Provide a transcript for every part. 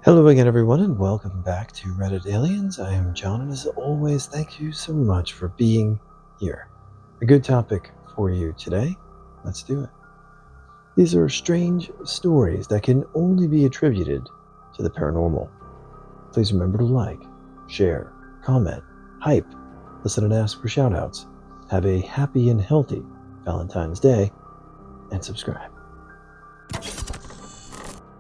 Hello again, everyone, and welcome back to Reddit Aliens. I am John, and as always, thank you so much for being here. A good topic for you today. Let's do it. These are strange stories that can only be attributed to the paranormal. Please remember to like, share, comment, hype, listen and ask for shoutouts. Have a happy and healthy Valentine's Day, and subscribe.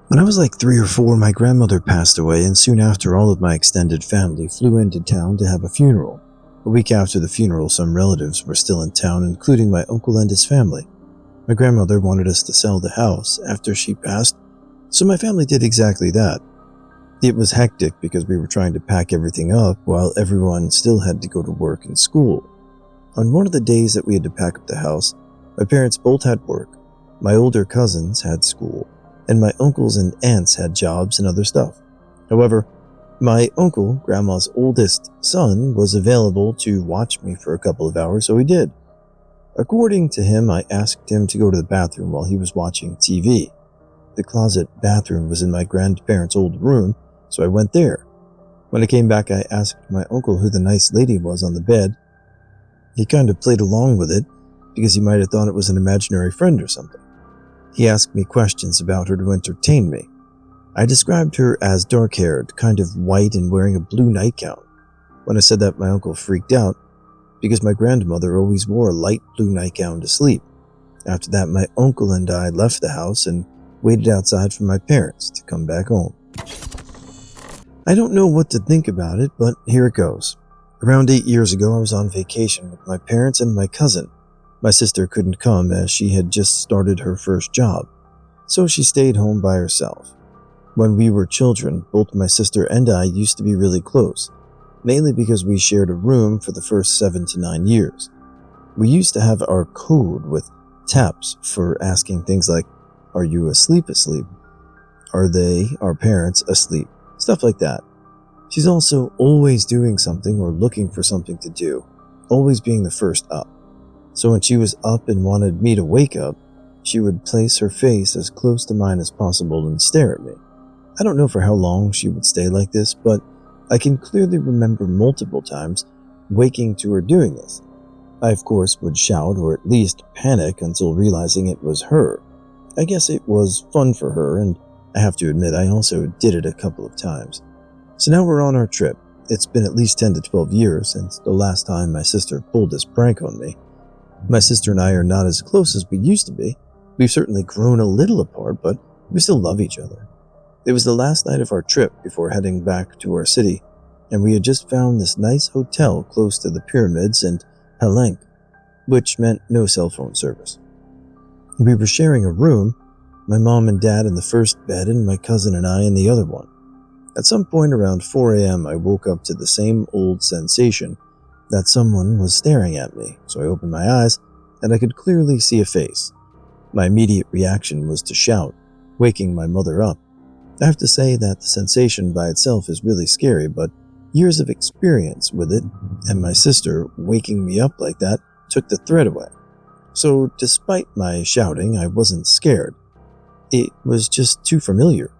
When I was like 3 or 4, my grandmother passed away, and soon after, all of my extended family flew into town to have a funeral. A week after the funeral, some relatives were still in town, including my uncle and his family. My grandmother wanted us to sell the house after she passed, so my family did exactly that. It was hectic because we were trying to pack everything up while everyone still had to go to work and school. On one of the days that we had to pack up the house, my parents both had work, my older cousins had school, and my uncles and aunts had jobs and other stuff. However, my uncle, Grandma's oldest son, was available to watch me for a couple of hours, so he did. According to him, I asked him to go to the bathroom while he was watching TV. The closet bathroom was in my grandparents' old room, so I went there. When I came back, I asked my uncle who the nice lady was on the bed. He kind of played along with it because he might have thought it was an imaginary friend or something. He asked me questions about her to entertain me. I described her as dark-haired, kind of white, and wearing a blue nightgown. When I said that, my uncle freaked out because my grandmother always wore a light blue nightgown to sleep. After that, my uncle and I left the house and waited outside for my parents to come back home. I don't know what to think about it, but here it goes. Around 8 years ago, I was on vacation with my parents and my cousin. My sister couldn't come as she had just started her first job, so she stayed home by herself. When we were children, both my sister and I used to be really close, mainly because we shared a room for the first 7 to 9 years. We used to have our code with taps for asking things like, "Are you asleep? Are they, our parents, asleep?" Stuff like that. She's also always doing something or looking for something to do, always being the first up. So when she was up and wanted me to wake up, she would place her face as close to mine as possible and stare at me. I don't know for how long she would stay like this, but I can clearly remember multiple times waking to her doing this. I, of course, would shout or at least panic until realizing it was her. I guess it was fun for her, and I have to admit I also did it a couple of times. So now we're on our trip. It's been at least 10 to 12 years since the last time my sister pulled this prank on me. My sister and I are not as close as we used to be. We've certainly grown a little apart, but we still love each other. It was the last night of our trip before heading back to our city, and we had just found this nice hotel close to the pyramids and Palenque, which meant no cell phone service. We were sharing a room, my mom and dad in the first bed and my cousin and I in the other one. At some point around 4 a.m., I woke up to the same old sensation that someone was staring at me, so I opened my eyes and I could clearly see a face. My immediate reaction was to shout, waking my mother up. I have to say that the sensation by itself is really scary, but years of experience with it and my sister waking me up like that took the threat away. So despite my shouting, I wasn't scared. It was just too familiar.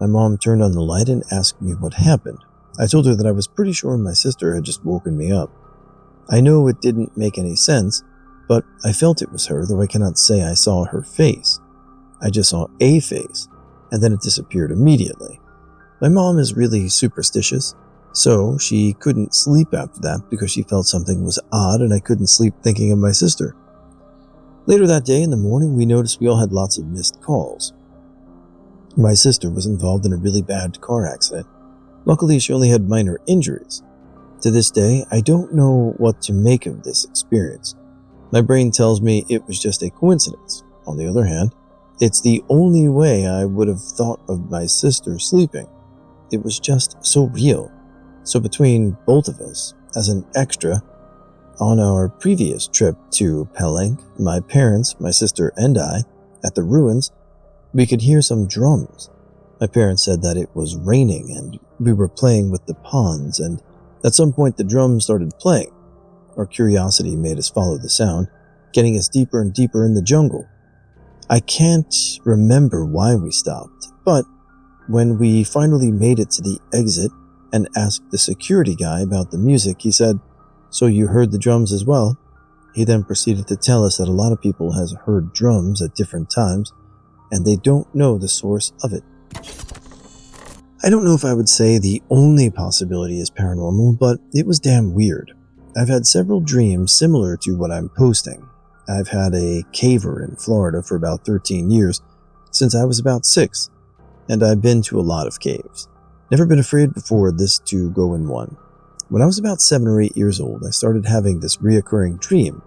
My mom turned on the light and asked me what happened. I told her that I was pretty sure my sister had just woken me up. I know it didn't make any sense, but I felt it was her, though I cannot say I saw her face. I just saw a face, and then it disappeared immediately. My mom is really superstitious, so she couldn't sleep after that because she felt something was odd and I couldn't sleep thinking of my sister. Later that day in the morning, we noticed we all had lots of missed calls. My sister was involved in a really bad car accident. Luckily, she only had minor injuries. To this day, I don't know what to make of this experience. My brain tells me it was just a coincidence. On the other hand, it's the only way I would have thought of my sister sleeping. It was just so real. So between both of us, as an extra, on our previous trip to Palenque, my parents, my sister, and I, at the ruins, we could hear some drums. My parents said that it was raining and we were playing with the ponds, and at some point the drums started playing. Our curiosity made us follow the sound, getting us deeper and deeper in the jungle. I can't remember why we stopped, but When we finally made it to the exit and asked the security guy about the music, he said, "So you heard the drums as well?" He then proceeded to tell us that a lot of people has heard drums at different times, and they don't know the source of it. I don't know if I would say the only possibility is paranormal, but it was damn weird. I've had several dreams similar to what I'm posting. I've had a caver in Florida for about 13 years, since I was about 6, and I've been to a lot of caves. Never been afraid before this to go in one. When I was about 7 or 8 years old, I started having this reoccurring dream.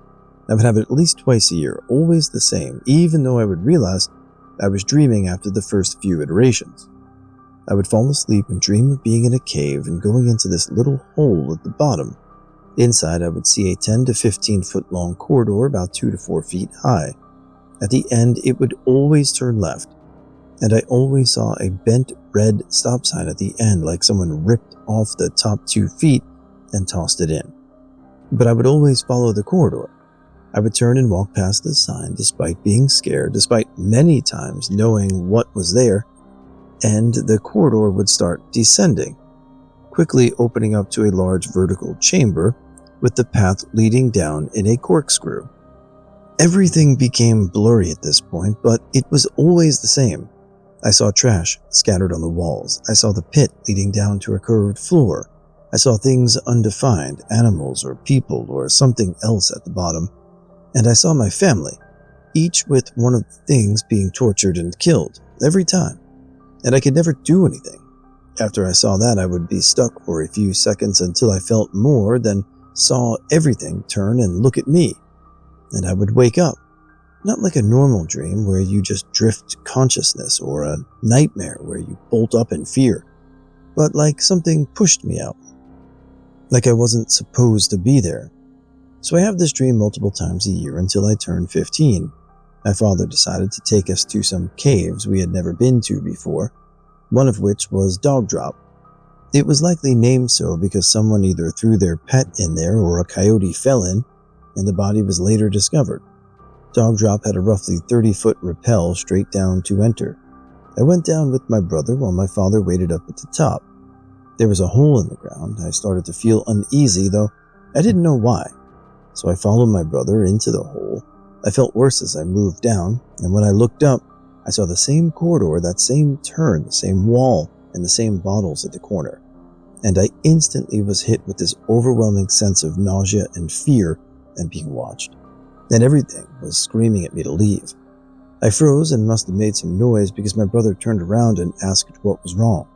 I would have it at least twice a year, always the same, even though I would realize I was dreaming after the first few iterations. I would fall asleep and dream of being in a cave and going into this little hole at the bottom. Inside, I would see a 10 to 15 foot long corridor about 2 to 4 feet high. At the end, it would always turn left, and I always saw a bent red stop sign at the end, like someone ripped off the top 2 feet and tossed it in. But I would always follow the corridor. I would turn and walk past the sign despite being scared, despite many times knowing what was there, and the corridor would start descending, quickly opening up to a large vertical chamber with the path leading down in a corkscrew. Everything became blurry at this point, but it was always the same. I saw trash scattered on the walls. I saw the pit leading down to a curved floor. I saw things undefined, animals or people or something else at the bottom. And I saw my family, each with one of the things being tortured and killed, every time. And I could never do anything. After I saw that, I would be stuck for a few seconds until I felt more, then saw everything turn and look at me. And I would wake up. Not like a normal dream where you just drift consciousness, or a nightmare where you bolt up in fear, but like something pushed me out. Like I wasn't supposed to be there. So I have this dream multiple times a year until I turned 15. My father decided to take us to some caves we had never been to before, one of which was Dog Drop. It was likely named so because someone either threw their pet in there or a coyote fell in, and the body was later discovered. Dog Drop had a roughly 30-foot rappel straight down to enter. I went down with my brother while my father waited up at the top. There was a hole in the ground. I started to feel uneasy, though I didn't know why. So I followed my brother into the hole. I felt worse as I moved down, and when I looked up, I saw the same corridor, that same turn, the same wall, and the same bottles at the corner. And I instantly was hit with this overwhelming sense of nausea and fear and being watched. And everything was screaming at me to leave. I froze and must have made some noise because my brother turned around and asked what was wrong.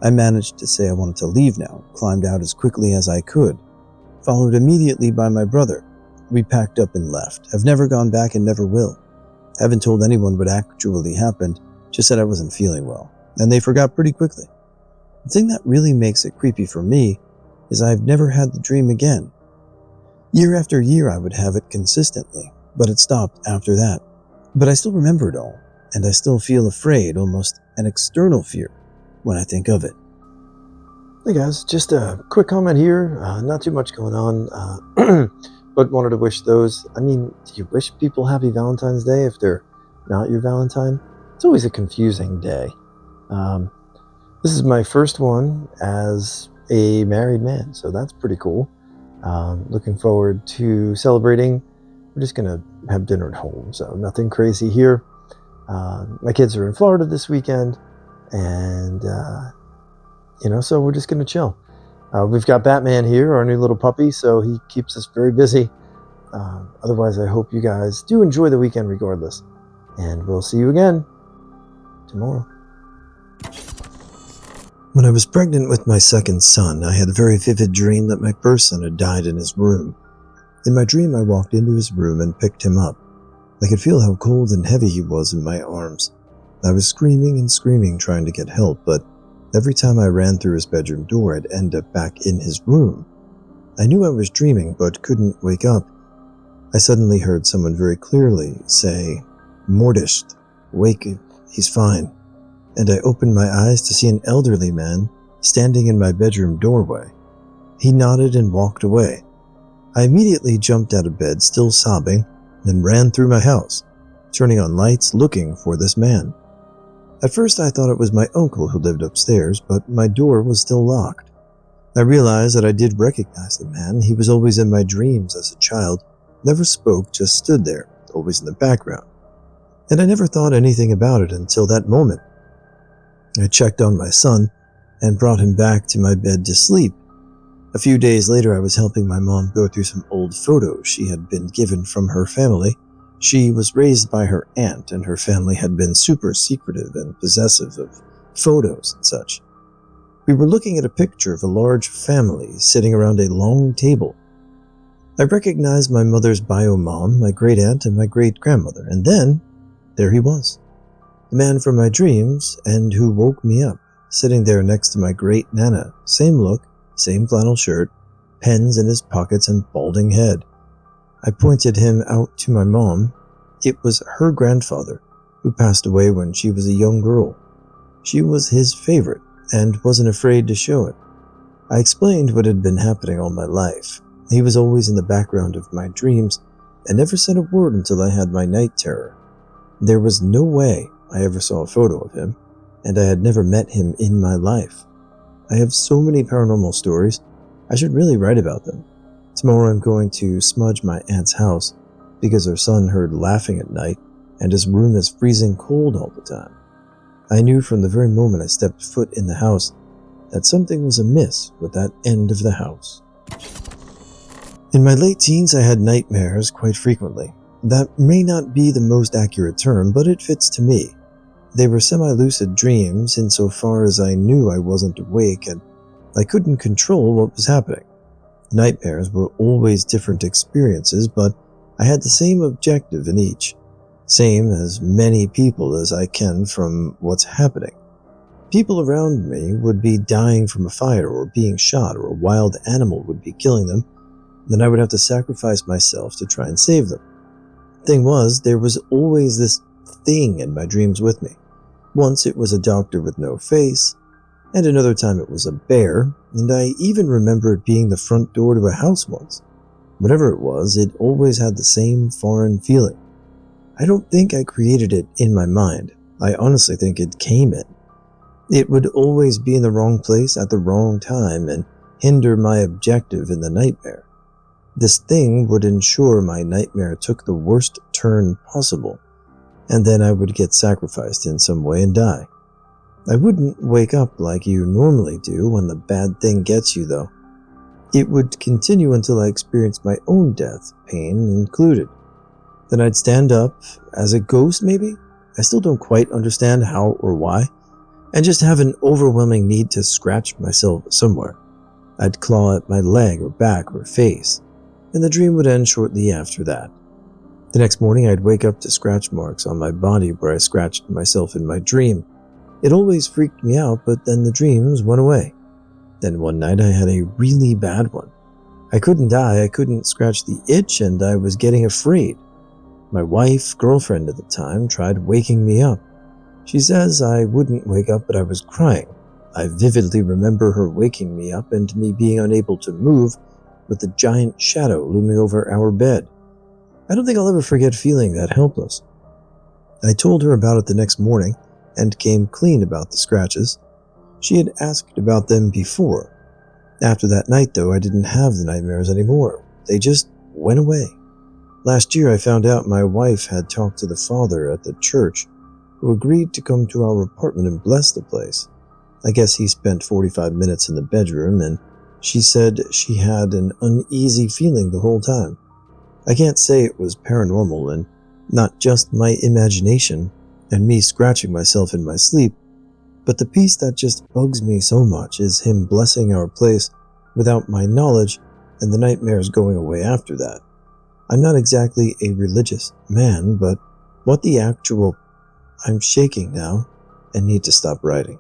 I managed to say I wanted to leave now, climbed out as quickly as I could, followed immediately by my brother. We packed up and left. I've never gone back and never will. Haven't told anyone what actually happened, just said I wasn't feeling well, and they forgot pretty quickly. The thing that really makes it creepy for me is I've never had the dream again. Year after year I would have it consistently, but it stopped after that. But I still remember it all, and I still feel afraid, almost an external fear, when I think of it. Hey guys, just a quick comment here, not too much going on, but wanted to wish those, do you wish people happy Valentine's Day if they're not your Valentine? It's always a confusing day. This is my first one as a married man, so that's pretty cool. Looking forward to celebrating. We're just gonna have dinner at home, so nothing crazy here. My kids are in Florida this weekend, and so we're just gonna chill. We've got Batman here, our new little puppy, so he keeps us very busy. Otherwise, I hope you guys do enjoy the weekend regardless, and we'll see you again tomorrow. When I was pregnant with my second son, I had a very vivid dream that my person had died in his room. In my dream, I walked into his room and picked him up. I could feel how cold and heavy he was in my arms. I was screaming and screaming trying to get help, but every time I ran through his bedroom door, I'd end up back in his room. I knew I was dreaming, but couldn't wake up. I suddenly heard someone very clearly say, "Mordisht, wake, he's fine." And I opened my eyes to see an elderly man standing in my bedroom doorway. He nodded and walked away. I immediately jumped out of bed, still sobbing, and ran through my house, turning on lights looking for this man. At first I thought it was my uncle who lived upstairs, but my door was still locked. I realized that I did recognize the man. He was always in my dreams as a child, never spoke, just stood there, always in the background. And I never thought anything about it until that moment. I checked on my son and brought him back to my bed to sleep. A few days later, I was helping my mom go through some old photos she had been given from her family. She was raised by her aunt, and her family had been super secretive and possessive of photos and such. We were looking at a picture of a large family sitting around a long table. I recognized my mother's bio mom, my great aunt, and my great grandmother, and then there he was, the man from my dreams and who woke me up, sitting there next to my great nana, same look, same flannel shirt, pens in his pockets and balding head. I pointed him out to my mom. It was her grandfather, who passed away when she was a young girl. She was his favorite and wasn't afraid to show it. I explained what had been happening all my life. He was always in the background of my dreams and never said a word until I had my night terror. There was no way I ever saw a photo of him, and I had never met him in my life. I have so many paranormal stories, I should really write about them. Tomorrow I'm going to smudge my aunt's house because her son heard laughing at night and his room is freezing cold all the time. I knew from the very moment I stepped foot in the house that something was amiss with that end of the house. In my late teens, I had nightmares quite frequently. That may not be the most accurate term, but it fits to me. They were semi-lucid dreams insofar as I knew I wasn't awake and I couldn't control what was happening. Nightmares were always different experiences, but I had the same objective in each. Same as many people as I can from what's happening. People around me would be dying from a fire or being shot, or a wild animal would be killing them. Then I would have to sacrifice myself to try and save them. Thing was, there was always this thing in my dreams with me. Once it was a doctor with no face, and another time it was a bear, and I even remember it being the front door to a house once. Whatever it was, it always had the same foreign feeling. I don't think I created it in my mind. I honestly think it came in. It would always be in the wrong place at the wrong time and hinder my objective in the nightmare. This thing would ensure my nightmare took the worst turn possible, and then I would get sacrificed in some way and die. I wouldn't wake up like you normally do when the bad thing gets you, though. It would continue until I experienced my own death, pain included. Then I'd stand up, as a ghost maybe? I still don't quite understand how or why, and just have an overwhelming need to scratch myself somewhere. I'd claw at my leg or back or face, and the dream would end shortly after that. The next morning I'd wake up to scratch marks on my body where I scratched myself in my dream. It always freaked me out, but then the dreams went away. Then one night I had a really bad one. I couldn't die, I couldn't scratch the itch, and I was getting afraid. My wife, girlfriend at the time, tried waking me up. She says I wouldn't wake up, but I was crying. I vividly remember her waking me up and me being unable to move with a giant shadow looming over our bed. I don't think I'll ever forget feeling that helpless. I told her about it the next morning and came clean about the scratches. She had asked about them before. After that night, though, I didn't have the nightmares anymore. They just went away. Last year, I found out my wife had talked to the father at the church, who agreed to come to our apartment and bless the place. I guess he spent 45 minutes in the bedroom, and she said she had an uneasy feeling the whole time. I can't say it was paranormal and not just my imagination and me scratching myself in my sleep, but the piece that just bugs me so much is him blessing our place without my knowledge and the nightmares going away after that. I'm not exactly a religious man, but what the actual... I'm shaking now and need to stop writing.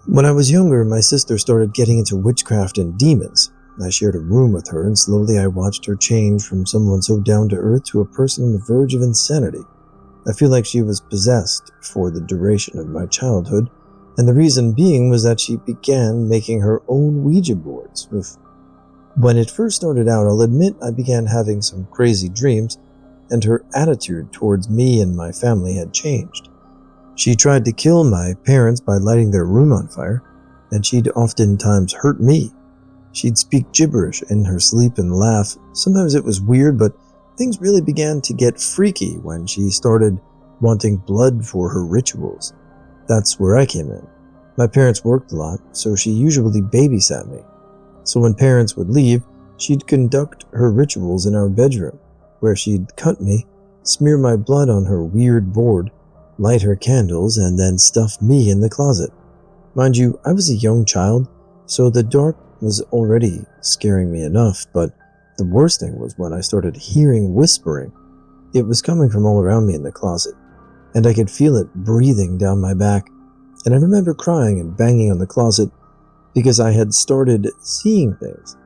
When I was younger, my sister started getting into witchcraft and demons. I shared a room with her, and slowly I watched her change from someone so down-to-earth to a person on the verge of insanity. I feel like she was possessed for the duration of my childhood, and the reason being was that she began making her own Ouija boards. When it first started out, I'll admit I began having some crazy dreams, and her attitude towards me and my family had changed. She tried to kill my parents by lighting their room on fire, and she'd oftentimes hurt me. She'd speak gibberish in her sleep and laugh. Sometimes it was weird, but things really began to get freaky when she started wanting blood for her rituals. That's where I came in. My parents worked a lot, so she usually babysat me. So when parents would leave, she'd conduct her rituals in our bedroom, where she'd cut me, smear my blood on her weird board, light her candles, and then stuff me in the closet. Mind you, I was a young child, so the dark was already scaring me enough, but the worst thing was when I started hearing whispering. It was coming from all around me in the closet, and I could feel it breathing down my back, and I remember crying and banging on the closet because I had started seeing things.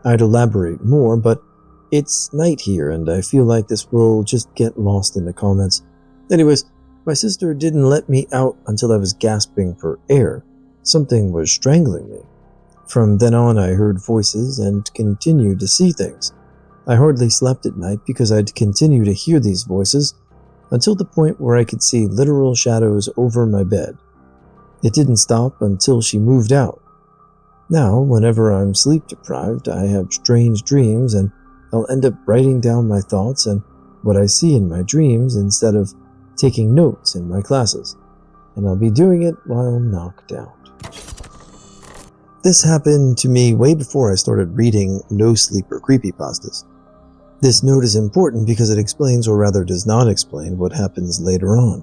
I'd elaborate more, but it's night here, and I feel like this will just get lost in the comments. Anyways, my sister didn't let me out until I was gasping for air. Something was strangling me. From then on, I heard voices and continued to see things. I hardly slept at night because I'd continue to hear these voices until the point where I could see literal shadows over my bed. It didn't stop until she moved out. Now, whenever I'm sleep deprived, I have strange dreams, and I'll end up writing down my thoughts and what I see in my dreams instead of taking notes in my classes, and I'll be doing it while knocked out. This happened to me way before I started reading no-sleeper creepypastas. This note is important because it explains, or rather does not explain, what happens later on.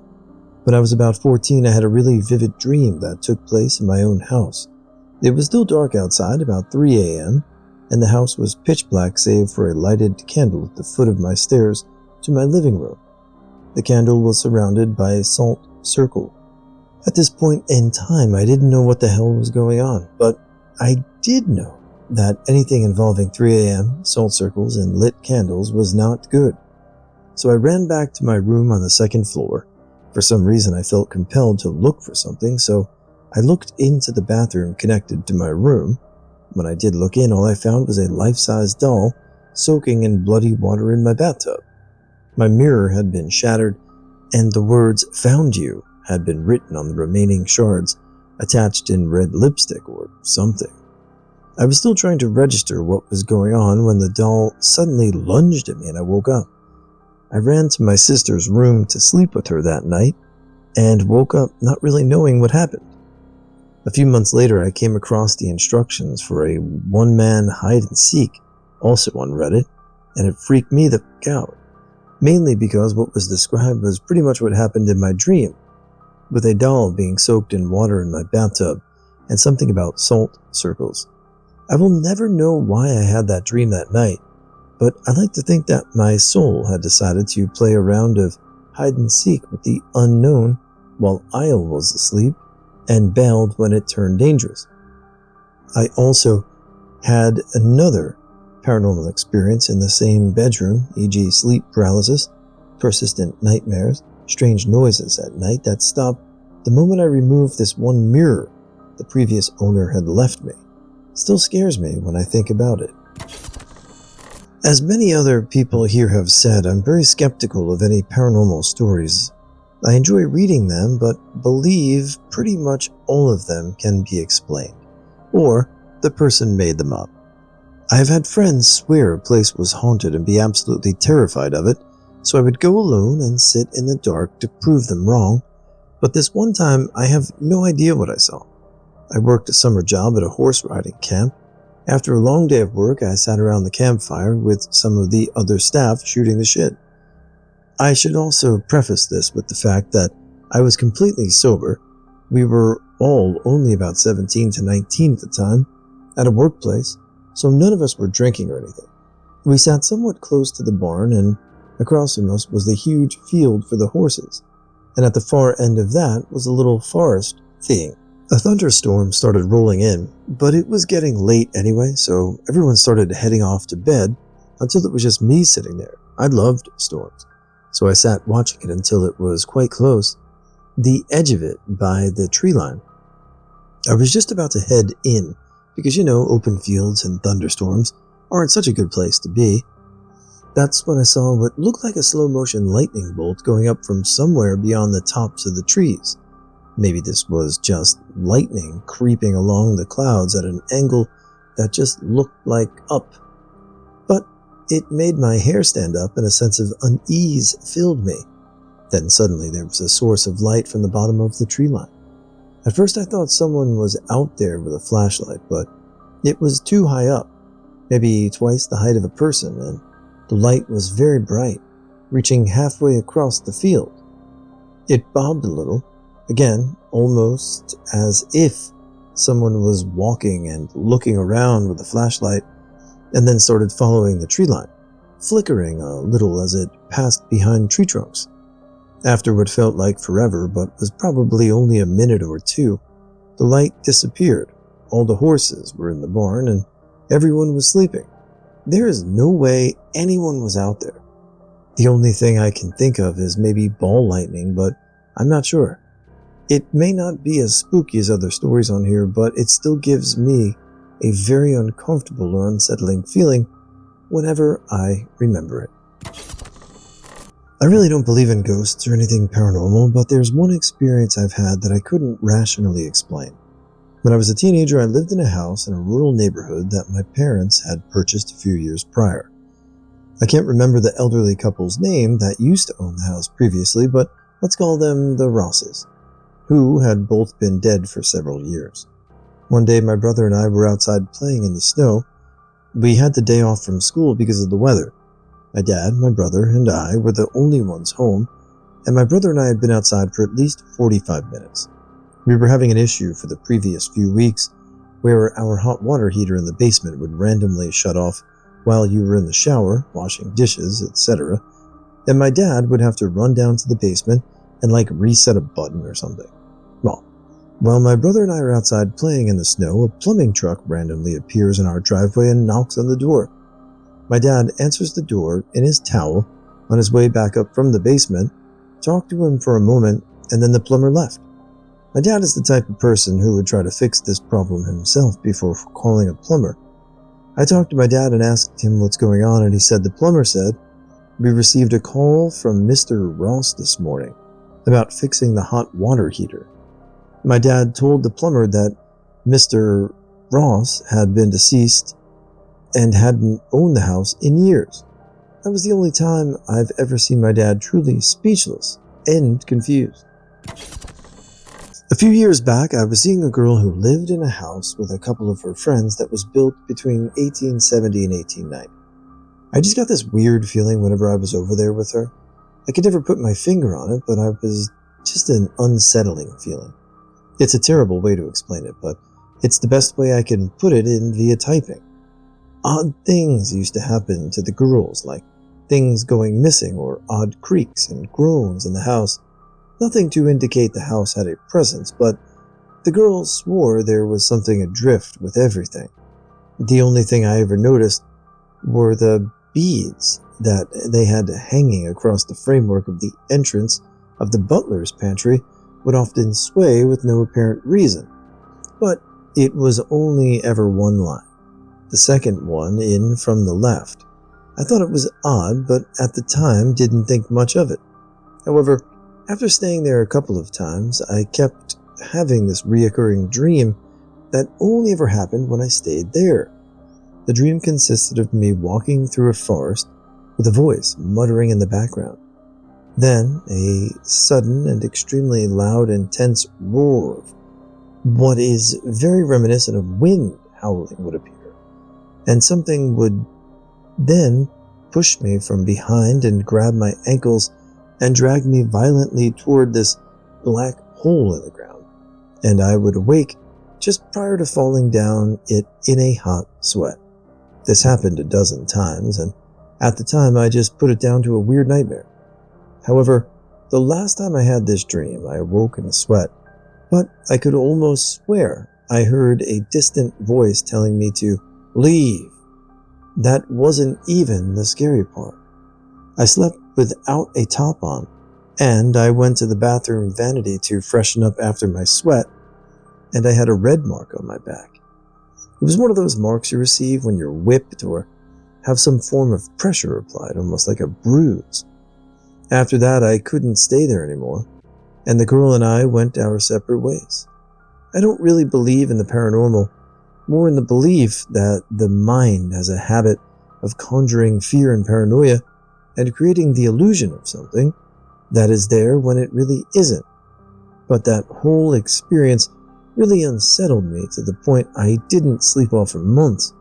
When I was about 14, I had a really vivid dream that took place in my own house. It was still dark outside, about 3 a.m., and the house was pitch black save for a lighted candle at the foot of my stairs to my living room. The candle was surrounded by a salt circle. At this point in time, I didn't know what the hell was going on, but I did know that anything involving 3 a.m., salt circles, and lit candles was not good. So I ran back to my room on the second floor. For some reason, I felt compelled to look for something, so I looked into the bathroom connected to my room. When I did look in, all I found was a life-size doll soaking in bloody water in my bathtub. My mirror had been shattered, and the words "found you" had been written on the remaining shards, attached in red lipstick or something. I was still trying to register what was going on when the doll suddenly lunged at me and I woke up. I ran to my sister's room to sleep with her that night, and woke up not really knowing what happened. A few months later, I came across the instructions for a one-man hide-and-seek, also on Reddit, and it freaked me the fuck out. Mainly because what was described was pretty much what happened in my dream, with a doll being soaked in water in my bathtub, and something about salt circles. I will never know why I had that dream that night, but I like to think that my soul had decided to play a round of hide-and-seek with the unknown while I was asleep, and bailed when it turned dangerous. I also had another paranormal experience in the same bedroom, e.g. sleep paralysis, persistent nightmares, strange noises at night that stopped the moment I removed this one mirror the previous owner had left me. Still scares me when I think about it. As many other people here have said, I'm very skeptical of any paranormal stories. I enjoy reading them, but believe pretty much all of them can be explained, or the person made them up. I have had friends swear a place was haunted and be absolutely terrified of it, so I would go alone and sit in the dark to prove them wrong, but this one time I have no idea what I saw. I worked a summer job at a horse riding camp. After a long day of work, I sat around the campfire with some of the other staff shooting the shit. I should also preface this with the fact that I was completely sober. We were all only about 17 to 19 at the time, at a workplace, so none of us were drinking or anything. We sat somewhat close to the barn, and across from us was the huge field for the horses, and at the far end of that was a little forest thing. A thunderstorm started rolling in, but it was getting late anyway, so everyone started heading off to bed until it was just me sitting there. I loved storms, so I sat watching it until it was quite close, the edge of it by the tree line. I was just about to head in, because open fields and thunderstorms aren't such a good place to be. That's when I saw what looked like a slow-motion lightning bolt going up from somewhere beyond the tops of the trees. Maybe this was just lightning creeping along the clouds at an angle that just looked like up. But it made my hair stand up and a sense of unease filled me. Then suddenly there was a source of light from the bottom of the tree line. At first I thought someone was out there with a flashlight, but it was too high up, maybe twice the height of a person, and the light was very bright, reaching halfway across the field. It bobbed a little, again, almost as if someone was walking and looking around with a flashlight, and then started following the tree line, flickering a little as it passed behind tree trunks. After what felt like forever, but was probably only a minute or two, the light disappeared. All the horses were in the barn, and everyone was sleeping. There is no way anyone was out there. The only thing I can think of is maybe ball lightning, but I'm not sure. It may not be as spooky as other stories on here, but it still gives me a very uncomfortable or unsettling feeling whenever I remember it. I really don't believe in ghosts or anything paranormal, but there's one experience I've had that I couldn't rationally explain. When I was a teenager, I lived in a house in a rural neighborhood that my parents had purchased a few years prior. I can't remember the elderly couple's name that used to own the house previously, but let's call them the Rosses, who had both been dead for several years. One day, my brother and I were outside playing in the snow. We had the day off from school because of the weather. My dad, my brother, and I were the only ones home, and my brother and I had been outside for at least 45 minutes. We were having an issue for the previous few weeks where our hot water heater in the basement would randomly shut off while you were in the shower, washing dishes, etc., and my dad would have to run down to the basement and reset a button or something. Well, while my brother and I are outside playing in the snow, a plumbing truck randomly appears in our driveway and knocks on the door. My dad answers the door in his towel on his way back up from the basement, talked to him for a moment, and then the plumber left. My dad is the type of person who would try to fix this problem himself before calling a plumber. I talked to my dad and asked him what's going on, and he said the plumber said, "We received a call from Mr. Ross this morning about fixing the hot water heater." My dad told the plumber that Mr. Ross had been deceased and hadn't owned the house in years. That was the only time I've ever seen my dad truly speechless and confused. A few years back, I was seeing a girl who lived in a house with a couple of her friends that was built between 1870 and 1890. I just got this weird feeling whenever I was over there with her. I could never put my finger on it, but I was just an unsettling feeling. It's a terrible way to explain it, but it's the best way I can put it in via typing. Odd things used to happen to the girls, like things going missing or odd creaks and groans in the house. Nothing to indicate the house had a presence, but the girls swore there was something adrift with everything. The only thing I ever noticed were the beads that they had hanging across the framework of the entrance of the butler's pantry would often sway with no apparent reason. But it was only ever one line, the second one in from the left. I thought it was odd, but at the time didn't think much of it. However, after staying there a couple of times, I kept having this reoccurring dream that only ever happened when I stayed there. The dream consisted of me walking through a forest with a voice muttering in the background. Then a sudden and extremely loud, intense roar of what is very reminiscent of wind howling would appear, and something would then push me from behind and grab my ankles and drag me violently toward this black hole in the ground, and I would awake just prior to falling down it in a hot sweat. This happened a dozen times, and at the time I just put it down to a weird nightmare. However, the last time I had this dream, I awoke in a sweat, but I could almost swear I heard a distant voice telling me to leave. That wasn't even the scary part. I slept without a top on, and I went to the bathroom vanity to freshen up after my sweat, and I had a red mark on my back. It was one of those marks you receive when you're whipped or have some form of pressure applied, almost like a bruise. After that, I couldn't stay there anymore, and the girl and I went our separate ways. I don't really believe in the paranormal, more in the belief that the mind has a habit of conjuring fear and paranoia and creating the illusion of something that is there when it really isn't. But that whole experience really unsettled me to the point I didn't sleep well for months,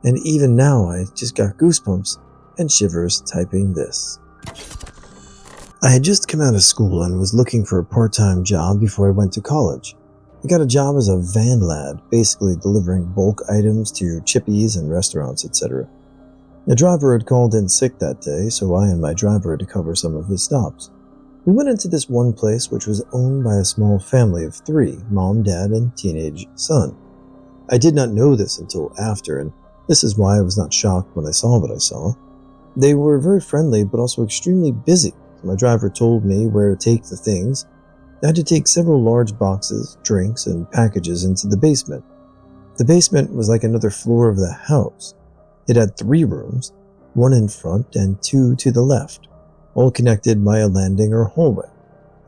and even now I just got goosebumps and shivers typing this. I had just come out of school and was looking for a part-time job before I went to college. I got a job as a van lad, basically delivering bulk items to chippies and restaurants, etc. The driver had called in sick that day, so I and my driver had to cover some of his stops. We went into this one place which was owned by a small family of 3, mom, dad, and teenage son. I did not know this until after, and this is why I was not shocked when I saw what I saw. They were very friendly, but also extremely busy, so my driver told me where to take the things. I had to take several large boxes, drinks, and packages into the basement. The basement was like another floor of the house. It had 3 rooms, 1 in front and 2 to the left, all connected by a landing or hallway.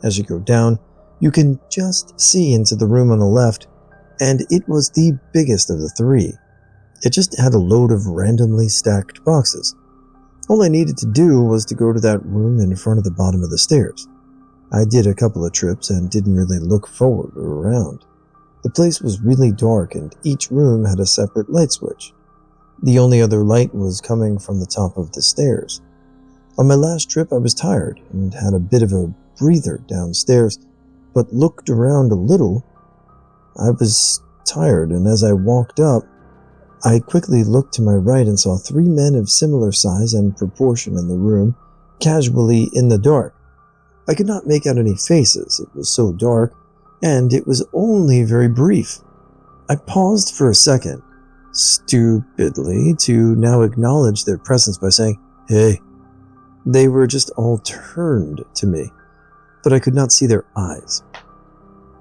As you go down, you can just see into the room on the left, and it was the biggest of the 3. It just had a load of randomly stacked boxes. All I needed to do was to go to that room in front of the bottom of the stairs. I did a couple of trips and didn't really look forward or around. The place was really dark and each room had a separate light switch. The only other light was coming from the top of the stairs. On my last trip I was tired and had a bit of a breather downstairs, but looked around a little. I was tired, and as I walked up, I quickly looked to my right and saw 3 men of similar size and proportion in the room, casually in the dark. I could not make out any faces, it was so dark, and it was only very brief. I paused for a second, stupidly, to now acknowledge their presence by saying, "Hey." They were just all turned to me, but I could not see their eyes.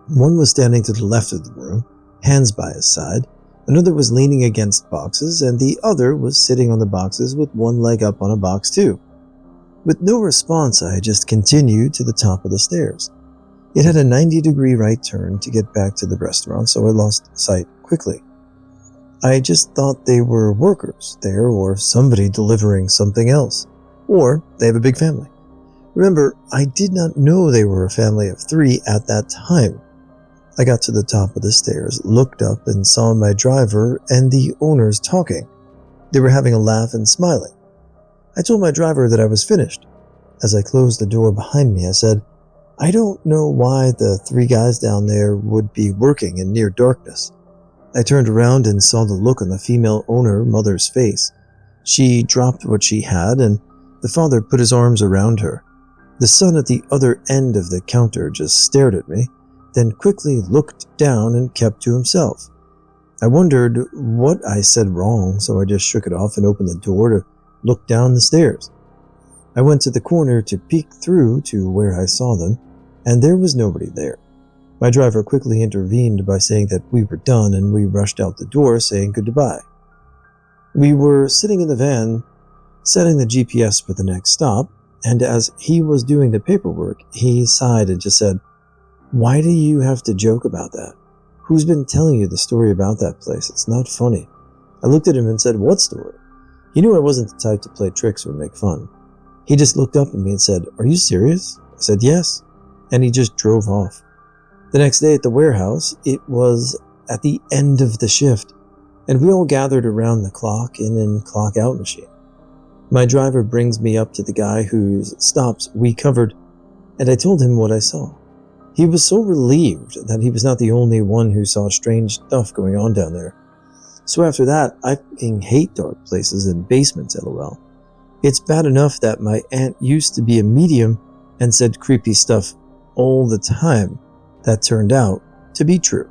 One was standing to the left of the room, hands by his side. Another was leaning against boxes, and the other was sitting on the boxes with one leg up on a box too. With no response, I just continued to the top of the stairs. It had a 90-degree right turn to get back to the restaurant, so I lost sight quickly. I just thought they were workers there, or somebody delivering something else. Or they have a big family. Remember, I did not know they were a family of 3 at that time. I got to the top of the stairs, looked up, and saw my driver and the owners talking. They were having a laugh and smiling. I told my driver that I was finished. As I closed the door behind me, I said, "I don't know why the 3 guys down there would be working in near darkness." I turned around and saw the look on the female owner mother's face. She dropped what she had, and the father put his arms around her. The son at the other end of the counter just stared at me, then quickly looked down and kept to himself. I wondered what I said wrong, so I just shook it off and opened the door to look down the stairs. I went to the corner to peek through to where I saw them, and there was nobody there. My driver quickly intervened by saying that we were done, and we rushed out the door saying goodbye. We were sitting in the van, setting the GPS for the next stop, and as he was doing the paperwork, he sighed and just said, "Why do you have to joke about that? Who's been telling you the story about that place? It's not funny." I looked at him and said, "What story?" He knew I wasn't the type to play tricks or make fun. He just looked up at me and said, "Are you serious?" I said, "Yes," and he just drove off. The next day at the warehouse, it was at the end of the shift, and we all gathered around the clock in and clock out machine. My driver brings me up to the guy whose stops we covered, and I told him what I saw. He was so relieved that he was not the only one who saw strange stuff going on down there. So after that, I fucking hate dark places and basements, lol. It's bad enough that my aunt used to be a medium and said creepy stuff all the time that turned out to be true.